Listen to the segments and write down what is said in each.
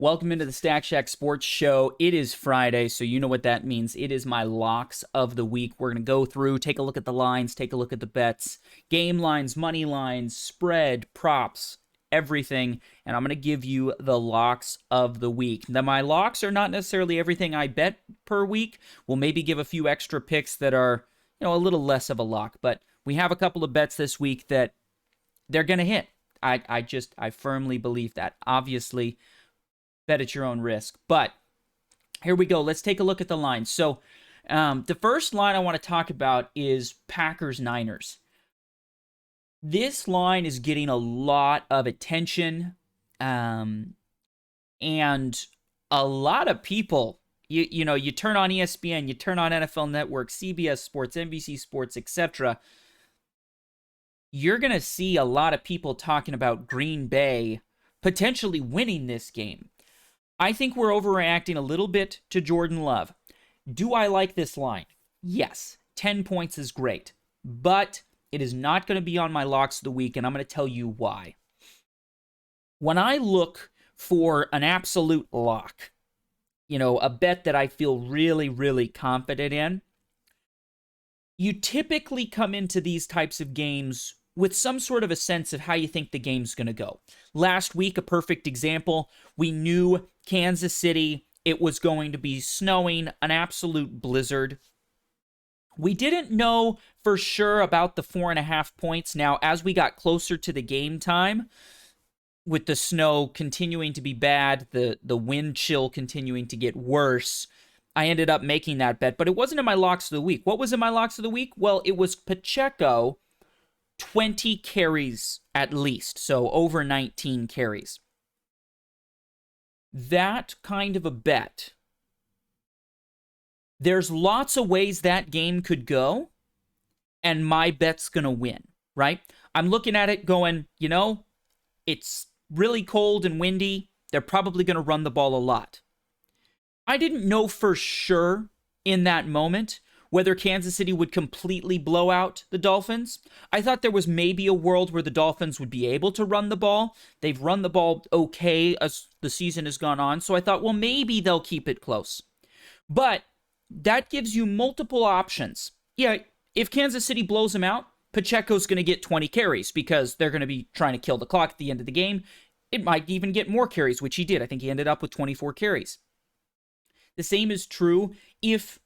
Welcome into the Stack Shack Sports Show. It is Friday, so you know what that means. It is my locks of the week. We're going to go through, take a look at the lines, take a look at the bets, game lines, money lines, spread, props, everything, and I'm going to give you the locks of the week. Now, my locks are not necessarily everything I bet per week. We'll maybe give a few extra picks that are, a little less of a lock, but we have a couple of bets this week that they're going to hit. I firmly believe that. Obviously, bet at your own risk. But here we go. Let's take a look at the lines. So the first line I want to talk about is Packers-Niners. This line is getting a lot of attention, and a lot of people, you turn on ESPN, you turn on NFL Network, CBS Sports, NBC Sports, etc. You're going to see a lot of people talking about Green Bay potentially winning this game. I think we're overreacting a little bit to Jordan Love. Do I like this line? Yes. 10 points is great. But it is not going to be on my locks of the week, and I'm going to tell you why. When I look for an absolute lock, a bet that I feel really, really confident in, you typically come into these types of games with some sort of a sense of how you think the game's going to go. Last week, a perfect example, we knew Kansas City, it was going to be snowing, an absolute blizzard. We didn't know for sure about the 4.5 points. Now, as we got closer to the game time, with the snow continuing to be bad, the wind chill continuing to get worse, I ended up making that bet, but it wasn't in my locks of the week. What was in my locks of the week? Well, it was Pacheco, 20 carries at least, so over 19 carries. That kind of a bet, there's lots of ways that game could go, and my bet's going to win, right? I'm looking at it going, it's really cold and windy. They're probably going to run the ball a lot. I didn't know for sure in that moment whether Kansas City would completely blow out the Dolphins. I thought there was maybe a world where the Dolphins would be able to run the ball. They've run the ball okay as the season has gone on, so I thought, well, maybe they'll keep it close. But that gives you multiple options. Yeah, if Kansas City blows them out, Pacheco's going to get 20 carries because they're going to be trying to kill the clock at the end of the game. It might even get more carries, which he did. I think he ended up with 24 carries. The same is true if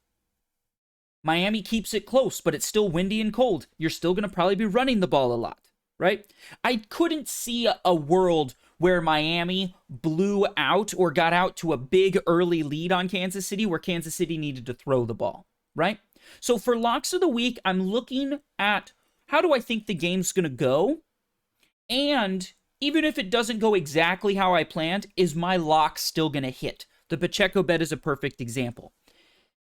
Miami keeps it close, but it's still windy and cold. You're still going to probably be running the ball a lot, right? I couldn't see a world where Miami blew out or got out to a big early lead on Kansas City where Kansas City needed to throw the ball, right? So for locks of the week, I'm looking at how do I think the game's going to go? And even if it doesn't go exactly how I planned, is my lock still going to hit? The Pacheco bet is a perfect example.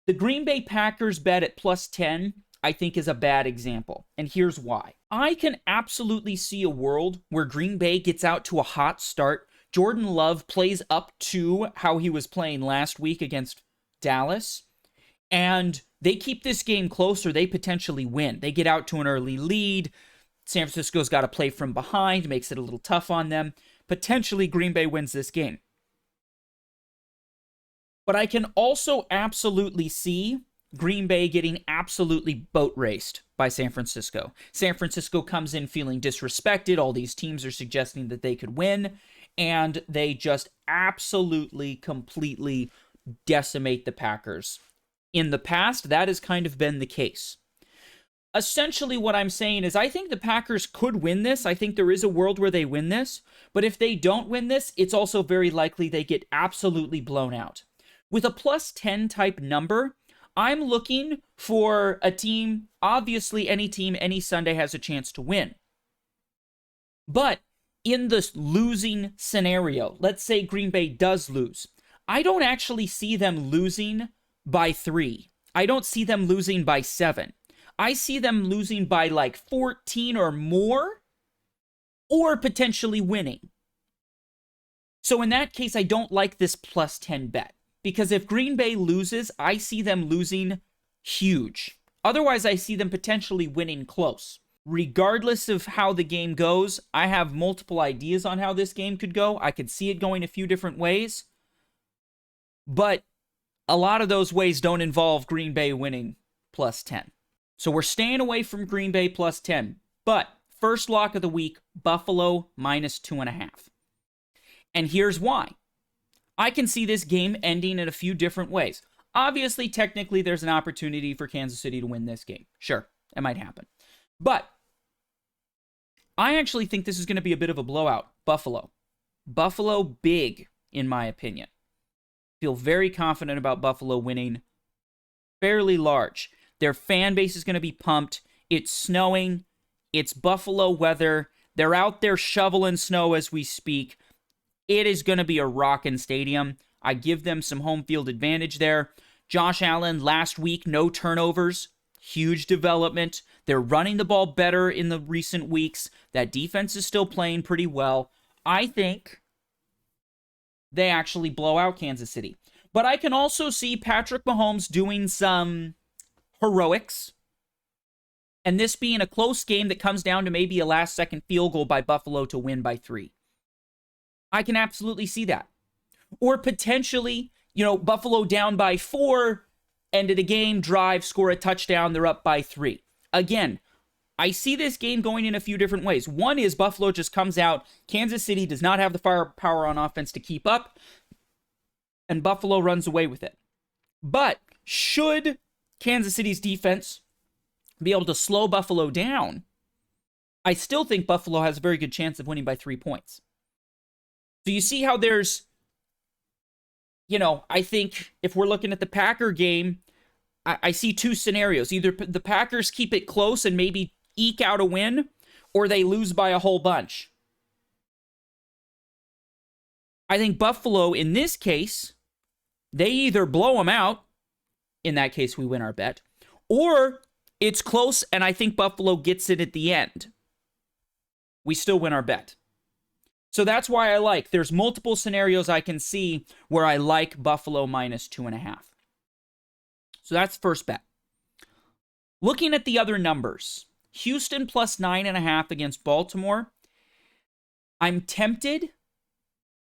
The Green Bay Packers bet at plus 10, I think, is a bad example. And here's why. I can absolutely see a world where Green Bay gets out to a hot start. Jordan Love plays up to how he was playing last week against Dallas. And they keep this game close or they potentially win. They get out to an early lead. San Francisco's got to play from behind, makes it a little tough on them. Potentially Green Bay wins this game. But I can also absolutely see Green Bay getting absolutely boat raced by San Francisco. San Francisco comes in feeling disrespected. All these teams are suggesting that they could win. And they just absolutely, completely decimate the Packers. In the past, that has kind of been the case. Essentially, what I'm saying is I think the Packers could win this. I think there is a world where they win this. But if they don't win this, it's also very likely they get absolutely blown out. With a plus 10 type number, I'm looking for a team, obviously any team, any Sunday has a chance to win. But in the losing scenario, let's say Green Bay does lose, I don't actually see them losing by 3. I don't see them losing by 7. I see them losing by like 14 or more, or potentially winning. So in that case, I don't like this plus 10 bet. Because if Green Bay loses, I see them losing huge. Otherwise, I see them potentially winning close. Regardless of how the game goes, I have multiple ideas on how this game could go. I could see it going a few different ways. But a lot of those ways don't involve Green Bay winning plus 10. So we're staying away from Green Bay plus 10. But first lock of the week, Buffalo minus 2.5. And here's why. I can see this game ending in a few different ways. Obviously, technically, there's an opportunity for Kansas City to win this game. Sure, it might happen. But I actually think this is going to be a bit of a blowout. Buffalo. Buffalo big, in my opinion. Feel very confident about Buffalo winning fairly large. Their fan base is going to be pumped. It's snowing. It's Buffalo weather. They're out there shoveling snow as we speak. It is going to be a rockin' stadium. I give them some home field advantage there. Josh Allen last week, no turnovers. Huge development. They're running the ball better in the recent weeks. That defense is still playing pretty well. I think they actually blow out Kansas City. But I can also see Patrick Mahomes doing some heroics. And this being a close game that comes down to maybe a last-second field goal by Buffalo to win by 3. I can absolutely see that. Or potentially, Buffalo down by 4, end of the game, drive, score a touchdown, they're up by 3. Again, I see this game going in a few different ways. One is Buffalo just comes out, Kansas City does not have the firepower on offense to keep up, and Buffalo runs away with it. But should Kansas City's defense be able to slow Buffalo down, I still think Buffalo has a very good chance of winning by 3 points. So you see how there's, I think if we're looking at the Packer game, I see 2 scenarios. Either the Packers keep it close and maybe eke out a win, or they lose by a whole bunch. I think Buffalo, in this case, they either blow them out, in that case we win our bet, or it's close and I think Buffalo gets it at the end. We still win our bet. So that's why there's multiple scenarios I can see where I like Buffalo minus 2.5. So that's first bet. Looking at the other numbers, Houston plus 9.5 against Baltimore. I'm tempted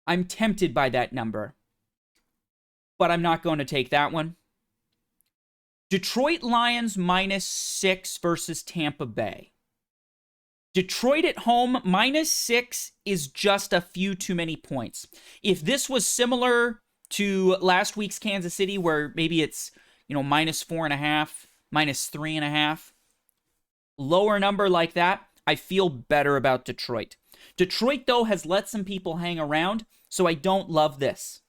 by that number, but I'm not going to take that one. Detroit Lions minus 6 versus Tampa Bay. Detroit at home, minus 6 is just a few too many points. If this was similar to last week's Kansas City, where maybe it's, minus 4.5, minus 3.5, lower number like that, I feel better about Detroit. Detroit, though, has let some people hang around, so I don't love this.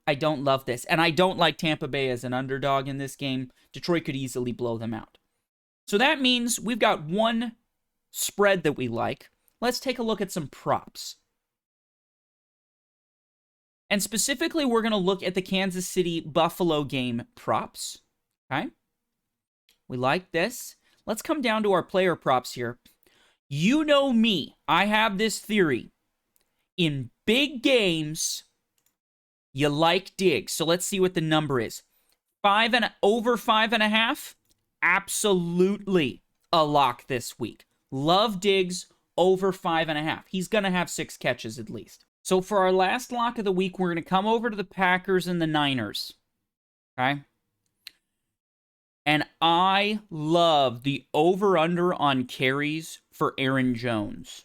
And I don't like Tampa Bay as an underdog in this game. Detroit could easily blow them out. So that means we've got one spread that we like. Let's take a look at some props. And specifically, we're going to look at the Kansas City-Buffalo game props. Okay? We like this. Let's come down to our player props here. You know me. I have this theory. In big games, you like Diggs. So let's see what the number is. Over 5.5? Absolutely a lock this week. Love Diggs over 5.5. He's going to have 6 catches at least. So for our last lock of the week, we're going to come over to the Packers and the Niners. Okay? And I love the over-under on carries for Aaron Jones.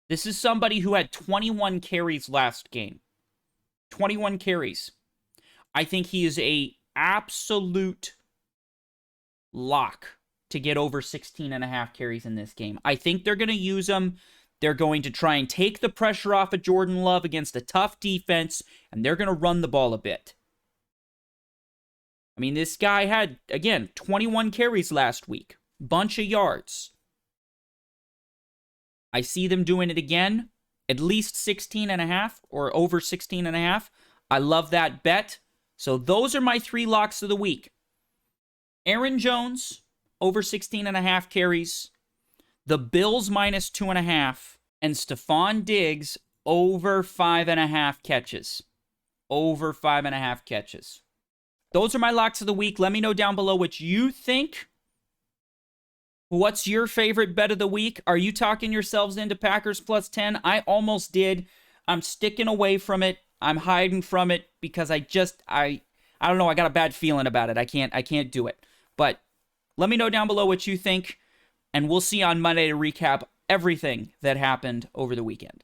This is somebody who had 21 carries last game. 21 carries. I think he is a absolute lock to get over 16.5 carries in this game. I think they're going to use him. They're going to try and take the pressure off of Jordan Love against a tough defense, and they're going to run the ball a bit. I mean, this guy had, again, 21 carries last week. Bunch of yards. I see them doing it again. At least 16.5 or over 16.5. I love that bet. So those are my 3 locks of the week. Aaron Jones, over 16.5 carries. The Bills minus 2.5. And Stephon Diggs, over 5.5 catches. Over 5.5 catches. Those are my locks of the week. Let me know down below what you think. What's your favorite bet of the week? Are you talking yourselves into Packers plus 10? I almost did. I'm sticking away from it. I'm hiding from it because I don't know, I got a bad feeling about it. I can't do it. But let me know down below what you think, and we'll see you on Monday to recap everything that happened over the weekend.